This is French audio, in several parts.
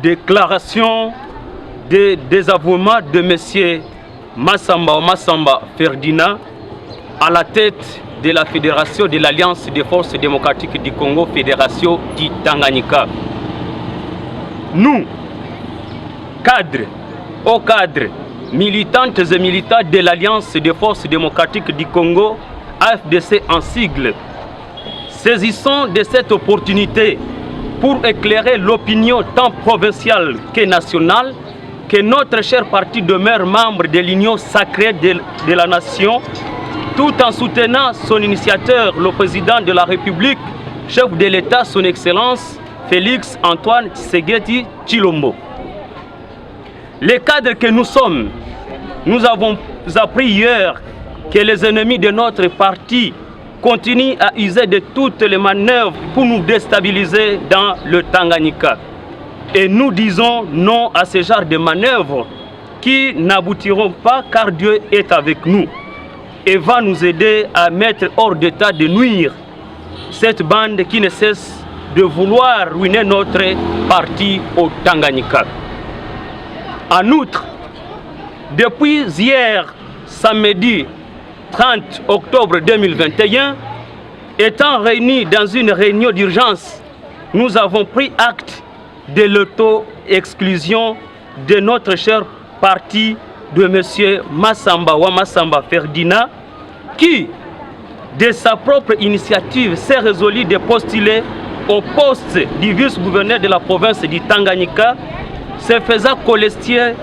déclaration de désavouement de M. Massamba Ferdinand à la tête de la Fédération de l'Alliance des Forces démocratiques du Congo, Fédération du Tanganyika. Nous, cadres, militantes et militants de l'Alliance des Forces démocratiques du Congo, AFDC en sigle, saisissons de cette opportunité pour éclairer l'opinion tant provinciale que nationale que notre cher parti demeure membre de l'Union sacrée de la nation, tout en soutenant son initiateur, le président de la République, chef de l'État, son Excellence Félix Antoine Tshisekedi Tshilombo. Les cadres que nous sommes, nous avons appris hier que les ennemis de notre parti continuent à user de toutes les manœuvres pour nous déstabiliser dans le Tanganyika. Et nous disons non à ce genre de manœuvres qui n'aboutiront pas car Dieu est avec nous et va nous aider à mettre hors d'état de nuire cette bande qui ne cesse de vouloir ruiner notre parti au Tanganyika. En outre, depuis hier, samedi 30 octobre 2021, étant réunis dans une réunion d'urgence, nous avons pris acte de l'auto-exclusion de notre cher parti de M. Massamba Ferdinand, qui, de sa propre initiative, s'est résolu de postuler au poste du vice-gouverneur de la province du Tanganyika, se faisant cholestier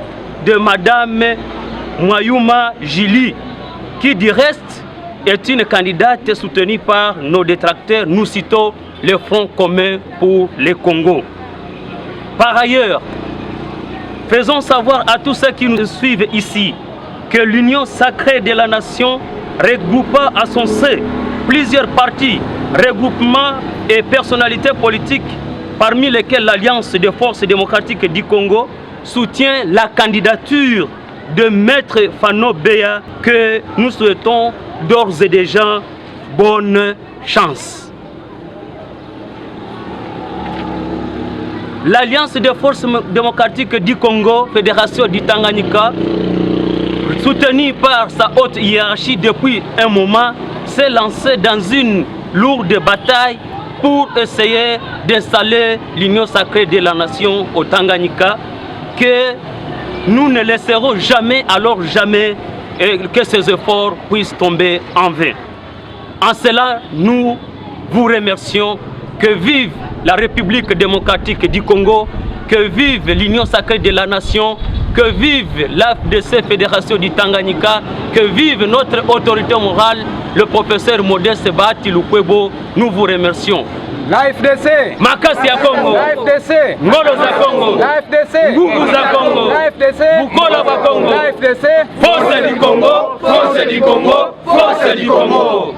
de Madame Mwayuma Jili, qui du reste est une candidate soutenue par nos détracteurs, nous citons le Front commun pour le Congo. Par ailleurs, faisons savoir à tous ceux qui nous suivent ici que l'Union sacrée de la nation regroupa à son sein plusieurs partis, regroupements et personnalités politiques, parmi lesquels l'Alliance des Forces démocratiques du Congo soutient la candidature de Maître Fano Beya, que nous souhaitons d'ores et déjà bonne chance. L'Alliance des Forces démocratiques du Congo, Fédération du Tanganyika, soutenue par sa haute hiérarchie depuis un moment, s'est lancée dans une lourde bataille pour essayer d'installer l'Union sacrée de la nation au Tanganyika, que nous ne laisserons jamais, alors jamais, que ces efforts puissent tomber en vain. En cela, nous vous remercions. Que vive la République démocratique du Congo, que vive l'Union sacrée de la nation, que vive l'AFDC Fédération du Tanganyika, que vive notre autorité morale, le professeur Modeste Bahati Lukwebo. Nous vous remercions. L'AFDC, Makasi ya Congo, l'AFDC, Ngolo za Congo, l'AFDC, Nguvu za Congo, l'AFDC, Bukola ba Congo, l'AFDC, Force du Congo, Force du Congo, Force du Congo.